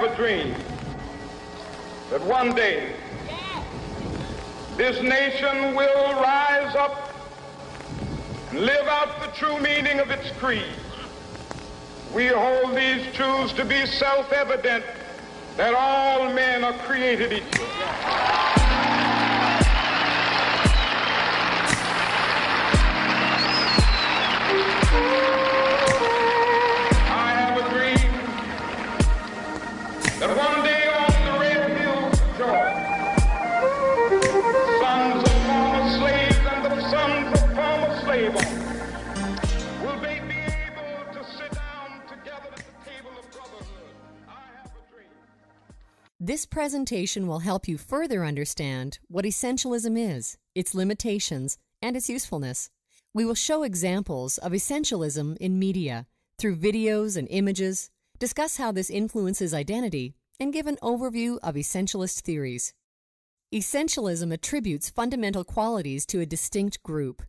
a dream that one day this nation will rise up and live out the true meaning of its creed. We hold these truths to be self-evident, that all men are created equal. I have a dream that one day on the red hills of Georgia, sons of former slaves and the sons of former slave owners will they be able to sit down together at the table of brotherhood. I have a dream. This presentation will help you further understand what essentialism is, its limitations, and its usefulness. We will show examples of essentialism in media through videos and images, discuss how this influences identity, and give an overview of essentialist theories. Essentialism attributes fundamental qualities to a distinct group.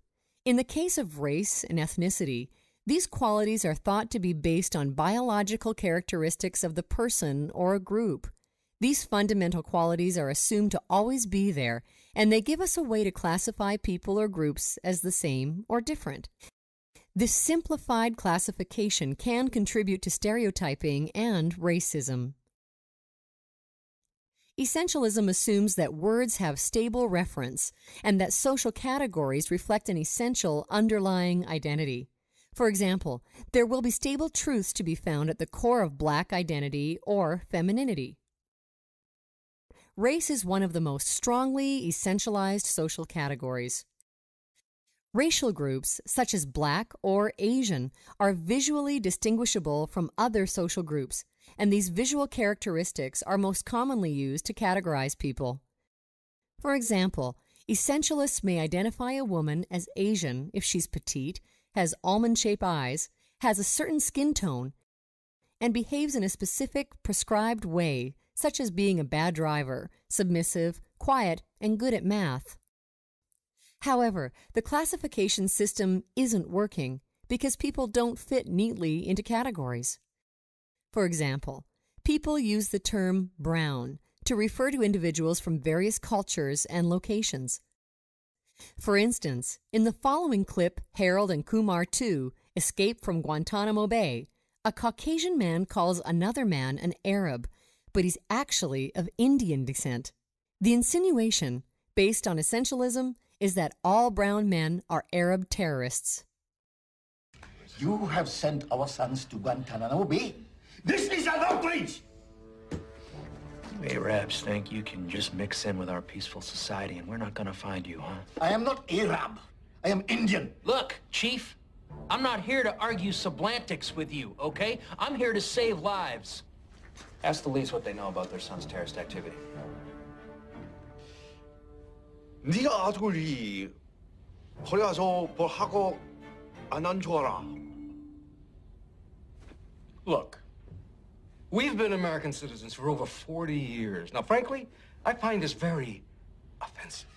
In the case of race and ethnicity, these qualities are thought to be based on biological characteristics of the person or a group. These fundamental qualities are assumed to always be there, and they give us a way to classify people or groups as the same or different. This simplified classification can contribute to stereotyping and racism. Essentialism assumes that words have stable reference and that social categories reflect an essential underlying identity. For example, there will be stable truths to be found at the core of Black identity or femininity. Race is one of the most strongly essentialized social categories. Racial groups, such as Black or Asian, are visually distinguishable from other social groups, and these visual characteristics are most commonly used to categorize people. For example, essentialists may identify a woman as Asian if she's petite, has almond-shaped eyes, has a certain skin tone, and behaves in a specific prescribed way, such as being a bad driver, submissive, quiet, and good at math. However, the classification system isn't working because people don't fit neatly into categories. For example, people use the term brown to refer to individuals from various cultures and locations. For instance, in the following clip, Harold and Kumar 2 escape from Guantanamo Bay, a Caucasian man calls another man an Arab, but he's actually of Indian descent. The insinuation, based on essentialism, is that all brown men are Arab terrorists. You have sent our sons to Guantanamo Bay. This is an outrage! Arabs think you can just mix in with our peaceful society and we're not gonna find you, huh? I am not Arab. I am Indian. Look, Chief, I'm not here to argue sublantics with you, okay? I'm here to save lives. Ask the Lees what they know about their son's terrorist activity. 네가 아들이 거기 가서 뭘 하고 안 한 줄 알아? Look, we've been American citizens for over 40 years. Now, frankly, I find this very offensive.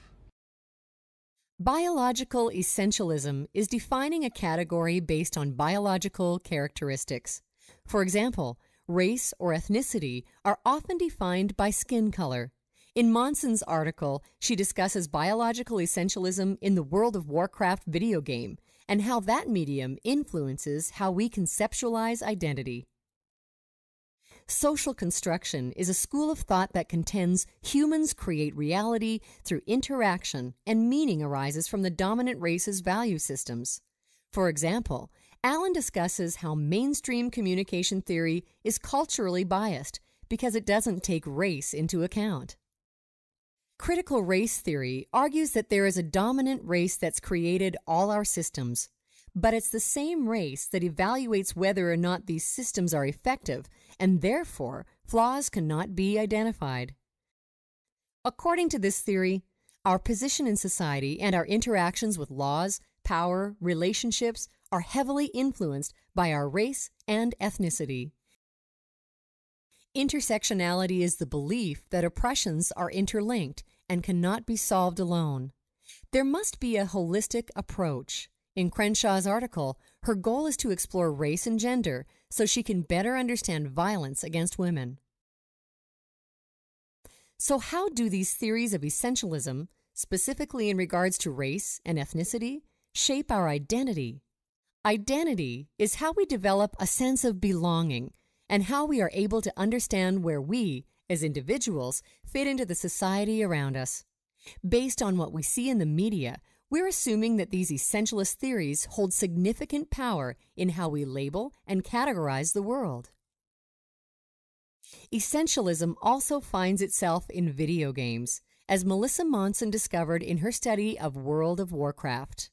Biological essentialism is defining a category based on biological characteristics. For example, race or ethnicity are often defined by skin color. In Monson's article, she discusses biological essentialism in the World of Warcraft video game and how that medium influences how we conceptualize identity. Social construction is a school of thought that contends humans create reality through interaction and meaning arises from the dominant race's value systems. For example, Allen discusses how mainstream communication theory is culturally biased because it doesn't take race into account. Critical race theory argues that there is a dominant race that's created all our systems, but it's the same race that evaluates whether or not these systems are effective, and therefore flaws cannot be identified. According to this theory, our position in society and our interactions with laws, power, relationships are heavily influenced by our race and ethnicity. Intersectionality is the belief that oppressions are interlinked and cannot be solved alone. There must be a holistic approach. In Crenshaw's article, her goal is to explore race and gender so she can better understand violence against women. So how do these theories of essentialism, specifically in regards to race and ethnicity, shape our identity? Identity is how we develop a sense of belonging and how we are able to understand where we, as individuals, fit into the society around us. Based on what we see in the media, we're assuming that these essentialist theories hold significant power in how we label and categorize the world. Essentialism also finds itself in video games, as Melissa Monson discovered in her study of World of Warcraft.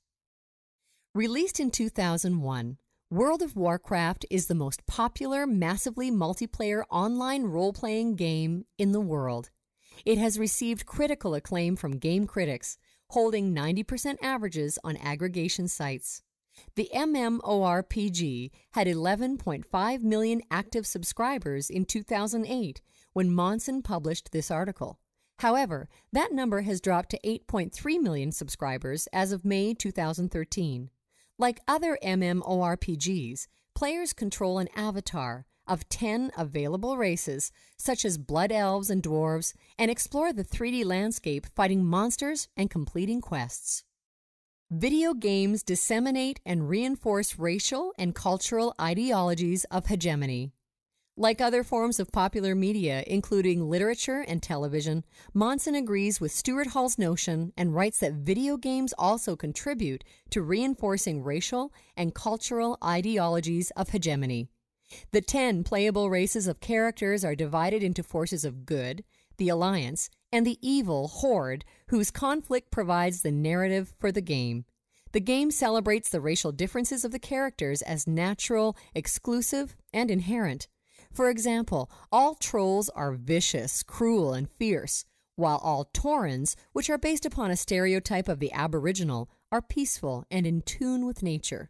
Released in 2001, World of Warcraft is the most popular, massively multiplayer online role-playing game in the world. It has received critical acclaim from game critics, holding 90% averages on aggregation sites. The MMORPG had 11.5 million active subscribers in 2008 when Monson published this article. However, that number has dropped to 8.3 million subscribers as of May 2013. Like other MMORPGs, players control an avatar of 10 available races, such as blood elves and dwarves, and explore the 3D landscape fighting monsters and completing quests. Video games disseminate and reinforce racial and cultural ideologies of hegemony. Like other forms of popular media, including literature and television, Monson agrees with Stuart Hall's notion and writes that video games also contribute to reinforcing racial and cultural ideologies of hegemony. The 10 playable races of characters are divided into forces of good, the Alliance, and the evil Horde, whose conflict provides the narrative for the game. The game celebrates the racial differences of the characters as natural, exclusive, and inherent. For example, all trolls are vicious, cruel, and fierce, while all Taurens, which are based upon a stereotype of the Aboriginal, are peaceful and in tune with nature.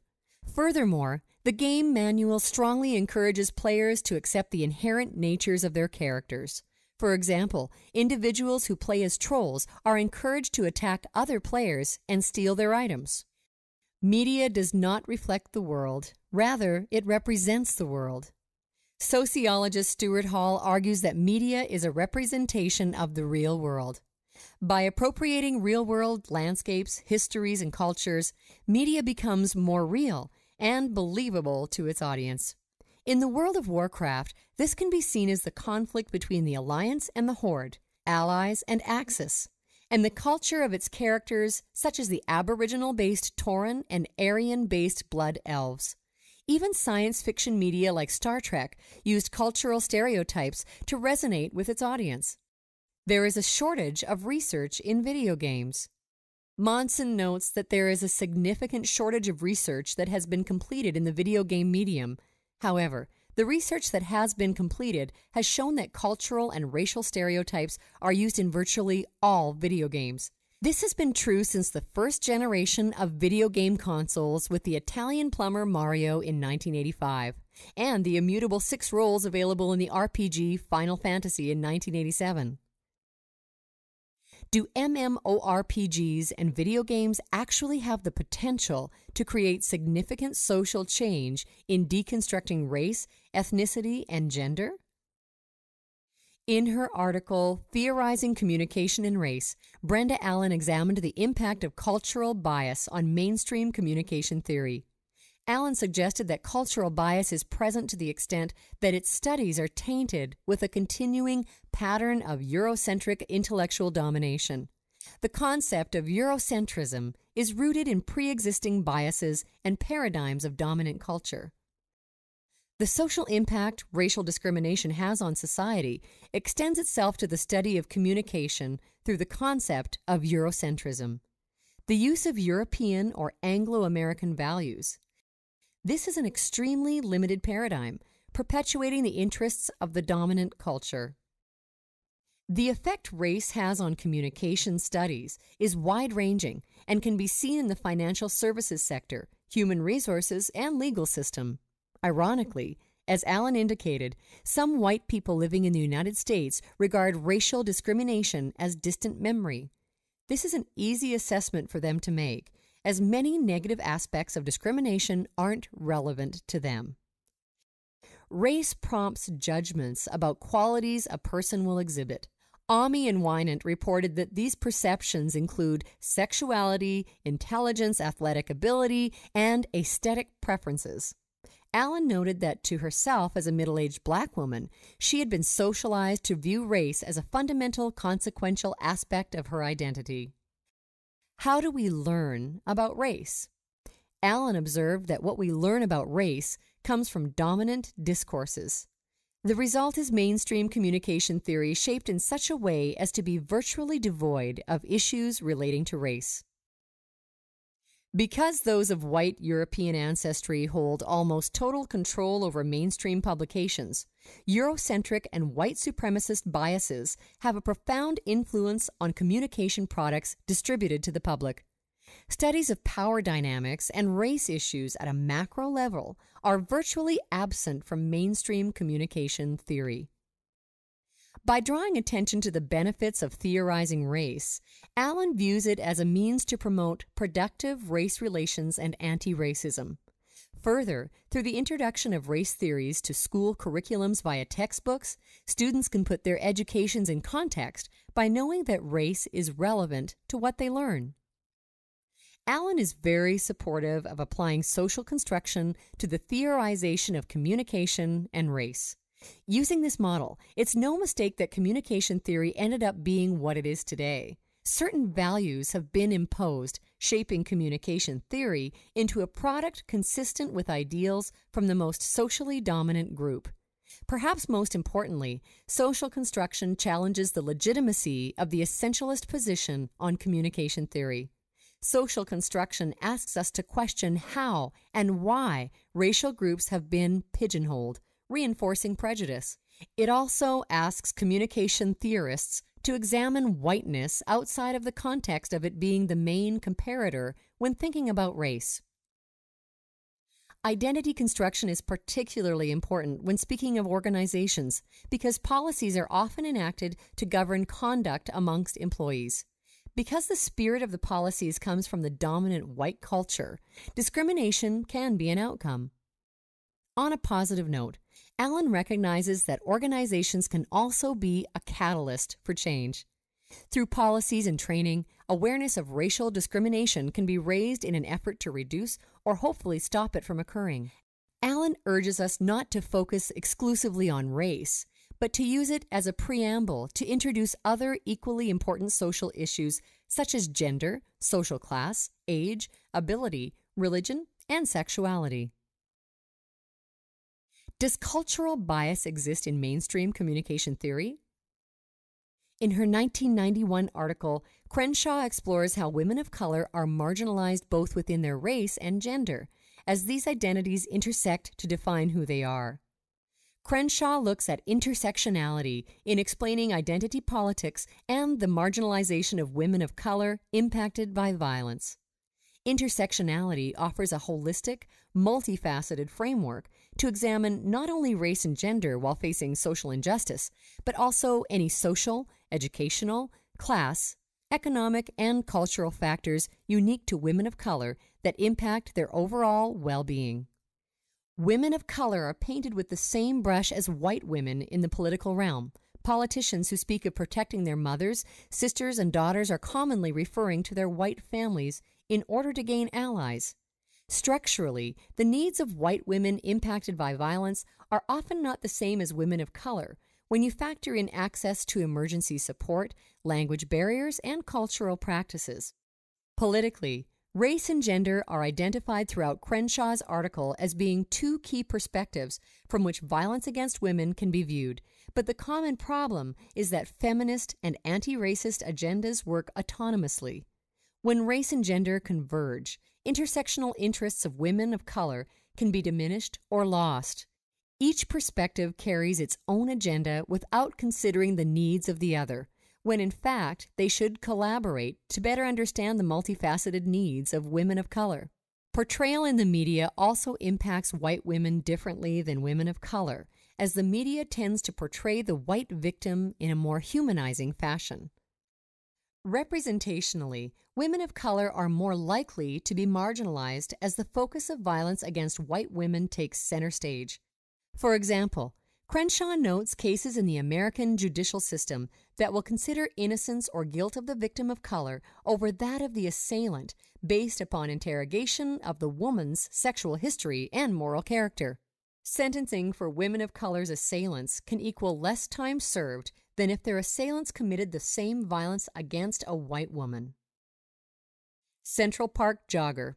Furthermore, the game manual strongly encourages players to accept the inherent natures of their characters. For example, individuals who play as trolls are encouraged to attack other players and steal their items. Media does not reflect the world. Rather, it represents the world. Sociologist Stuart Hall argues that media is a representation of the real world. By appropriating real-world landscapes, histories, and cultures, media becomes more real and believable to its audience. In the World of Warcraft, this can be seen as the conflict between the Alliance and the Horde, allies and Axis, and the culture of its characters, such as the Aboriginal-based Tauren and Aryan-based Blood Elves. Even science fiction media like Star Trek used cultural stereotypes to resonate with its audience. There is a shortage of research in video games. Monson notes that there is a significant shortage of research that has been completed in the video game medium. However, the research that has been completed has shown that cultural and racial stereotypes are used in virtually all video games. This has been true since the first generation of video game consoles with the Italian plumber Mario in 1985, and the immutable 6 roles available in the RPG Final Fantasy in 1987. Do MMORPGs and video games actually have the potential to create significant social change in deconstructing race, ethnicity, and gender? In her article, Theorizing Communication and Race, Brenda Allen examined the impact of cultural bias on mainstream communication theory. Allen suggested that cultural bias is present to the extent that its studies are tainted with a continuing pattern of Eurocentric intellectual domination. The concept of Eurocentrism is rooted in pre-existing biases and paradigms of dominant culture. The social impact racial discrimination has on society extends itself to the study of communication through the concept of Eurocentrism, the use of European or Anglo-American values. This is an extremely limited paradigm, perpetuating the interests of the dominant culture. The effect race has on communication studies is wide-ranging and can be seen in the financial services sector, human resources, and legal system. Ironically, as Allen indicated, some white people living in the United States regard racial discrimination as distant memory. This is an easy assessment for them to make, as many negative aspects of discrimination aren't relevant to them. Race prompts judgments about qualities a person will exhibit, Ami and Wynant reported that these perceptions include sexuality, intelligence, athletic ability, and aesthetic preferences. Allen noted that to herself as a middle-aged black woman, she had been socialized to view race as a fundamental, consequential aspect of her identity. How do we learn about race? Allen observed that what we learn about race comes from dominant discourses. The result is mainstream communication theory shaped in such a way as to be virtually devoid of issues relating to race. Because those of white European ancestry hold almost total control over mainstream publications, Eurocentric and white supremacist biases have a profound influence on communication products distributed to the public. Studies of power dynamics and race issues at a macro level are virtually absent from mainstream communication theory. By drawing attention to the benefits of theorizing race, Allen views it as a means to promote productive race relations and anti-racism. Further, through the introduction of race theories to school curriculums via textbooks, students can put their educations in context by knowing that race is relevant to what they learn. Allen is very supportive of applying social construction to the theorization of communication and race. Using this model, it's no mistake that communication theory ended up being what it is today. Certain values have been imposed, shaping communication theory into a product consistent with ideals from the most socially dominant group. Perhaps most importantly, social construction challenges the legitimacy of the essentialist position on communication theory. Social construction asks us to question how and why racial groups have been pigeonholed, reinforcing prejudice. It also asks communication theorists to examine whiteness outside of the context of it being the main comparator when thinking about race. Identity construction is particularly important when speaking of organizations because policies are often enacted to govern conduct amongst employees. Because the spirit of the policies comes from the dominant white culture, discrimination can be an outcome. On a positive note, Allen recognizes that organizations can also be a catalyst for change. Through policies and training, awareness of racial discrimination can be raised in an effort to reduce or hopefully stop it from occurring. Allen urges us not to focus exclusively on race, but to use it as a preamble to introduce other equally important social issues such as gender, social class, age, ability, religion, and sexuality. Does cultural bias exist in mainstream communication theory? In her 1991 article, Crenshaw explores how women of color are marginalized both within their race and gender, as these identities intersect to define who they are. Crenshaw looks at intersectionality in explaining identity politics and the marginalization of women of color impacted by violence. Intersectionality offers a holistic, multifaceted framework to examine not only race and gender while facing social injustice, but also any social, educational, class, economic, and cultural factors unique to women of color that impact their overall well-being. Women of color are painted with the same brush as white women in the political realm. Politicians who speak of protecting their mothers, sisters, and daughters are commonly referring to their white families in order to gain allies. Structurally, the needs of white women impacted by violence are often not the same as women of color when you factor in access to emergency support, language barriers, and cultural practices. Politically, race and gender are identified throughout Crenshaw's article as being two key perspectives from which violence against women can be viewed, but the common problem is that feminist and anti-racist agendas work autonomously. When race and gender converge, intersectional interests of women of color can be diminished or lost. Each perspective carries its own agenda without considering the needs of the other, when in fact they should collaborate to better understand the multifaceted needs of women of color. Portrayal in the media also impacts white women differently than women of color, as the media tends to portray the white victim in a more humanizing fashion. Representationally, women of color are more likely to be marginalized as the focus of violence against white women takes center stage. For example, Crenshaw notes cases in the American judicial system that will consider innocence or guilt of the victim of color over that of the assailant based upon interrogation of the woman's sexual history and moral character. Sentencing for women of color's assailants can equal less time served than if their assailants committed the same violence against a white woman. Central Park jogger.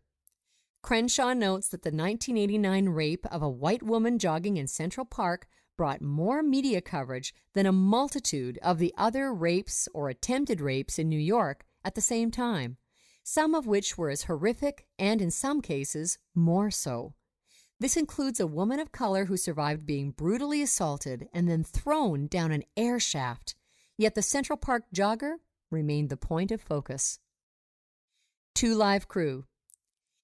Crenshaw notes that the 1989 rape of a white woman jogging in Central Park brought more media coverage than a multitude of the other rapes or attempted rapes in New York at the same time, some of which were as horrific and, in some cases, more so. This includes a woman of color who survived being brutally assaulted and then thrown down an air shaft, yet the Central Park jogger remained the point of focus. Two Live Crew.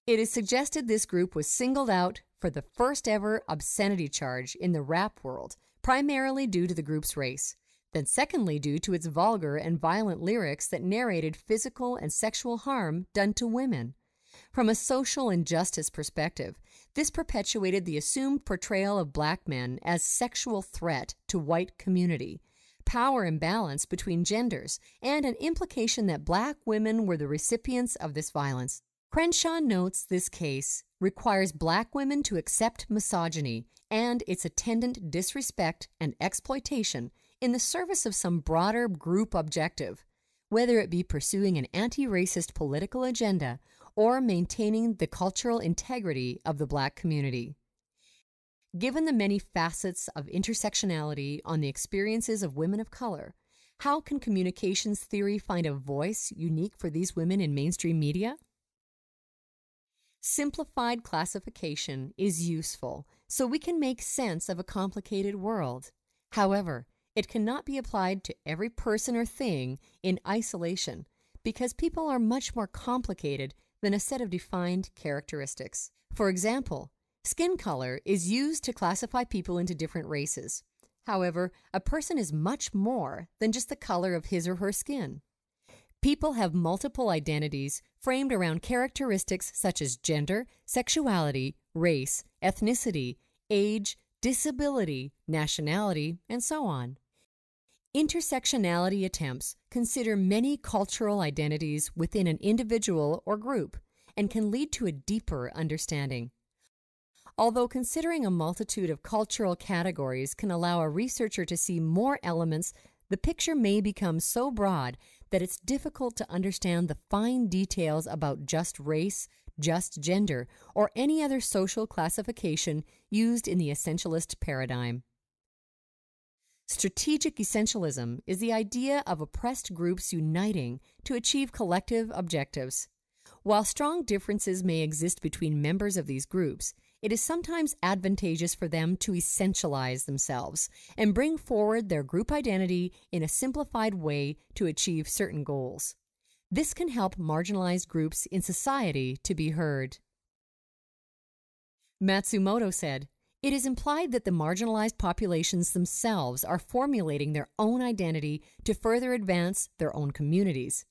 It is suggested this group was singled out for the first ever obscenity charge in the rap world, primarily due to the group's race, then secondly due to its vulgar and violent lyrics that narrated physical and sexual harm done to women. From a social injustice perspective, this perpetuated the assumed portrayal of black men as sexual threat to white community, power imbalance between genders, and an implication that black women were the recipients of this violence. Crenshaw notes this case requires black women to accept misogyny and its attendant disrespect and exploitation in the service of some broader group objective, whether it be pursuing an anti-racist political agenda or maintaining the cultural integrity of the black community. Given the many facets of intersectionality on the experiences of women of color, how can communications theory find a voice unique for these women in mainstream media? Simplified classification is useful so we can make sense of a complicated world. However, it cannot be applied to every person or thing in isolation because people are much more complicated than a set of defined characteristics. For example, skin color is used to classify people into different races. However, a person is much more than just the color of his or her skin. People have multiple identities framed around characteristics such as gender, sexuality, race, ethnicity, age, disability, nationality, and so on. Intersectionality attempts consider many cultural identities within an individual or group and can lead to a deeper understanding. Although considering a multitude of cultural categories can allow a researcher to see more elements, the picture may become so broad that it's difficult to understand the fine details about just race, just gender, or any other social classification used in the essentialist paradigm. Strategic essentialism is the idea of oppressed groups uniting to achieve collective objectives. While strong differences may exist between members of these groups, it is sometimes advantageous for them to essentialize themselves and bring forward their group identity in a simplified way to achieve certain goals. This can help marginalized groups in society to be heard. Matsumoto said, "It is implied that the marginalized populations themselves are formulating their own identity to further advance their own communities.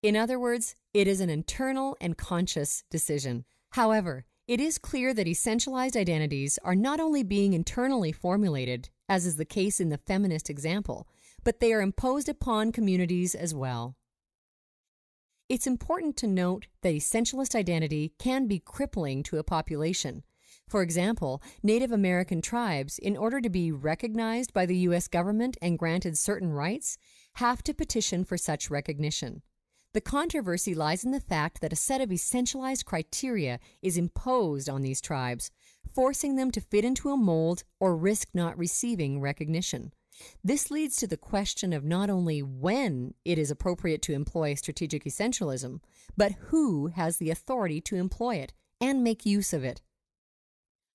In other words, it is an internal and conscious decision. However, it is clear that essentialized identities are not only being internally formulated, as is the case in the feminist example, but they are imposed upon communities as well." It's important to note that essentialist identity can be crippling to a population. For example, Native American tribes, in order to be recognized by the U.S. government and granted certain rights, have to petition for such recognition. The controversy lies in the fact that a set of essentialized criteria is imposed on these tribes, forcing them to fit into a mold or risk not receiving recognition. This leads to the question of not only when it is appropriate to employ strategic essentialism, but who has the authority to employ it and make use of it.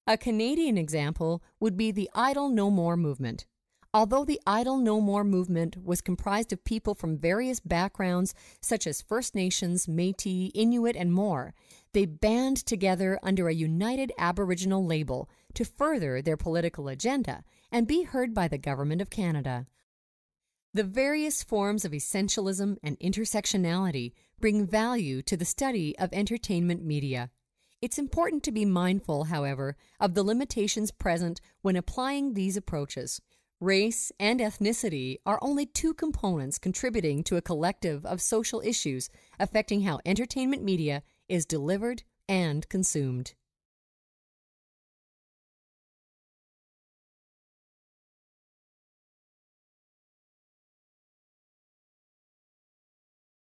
A Canadian example would be the Idle No More movement. Although the Idle No More movement was comprised of people from various backgrounds such as First Nations, Métis, Inuit, and more, they band together under a united Aboriginal label to further their political agenda and be heard by the Government of Canada. The various forms of essentialism and intersectionality bring value to the study of entertainment media. It's important to be mindful, however, of the limitations present when applying these approaches. Race and ethnicity are only two components contributing to a collective of social issues affecting how entertainment media is delivered and consumed.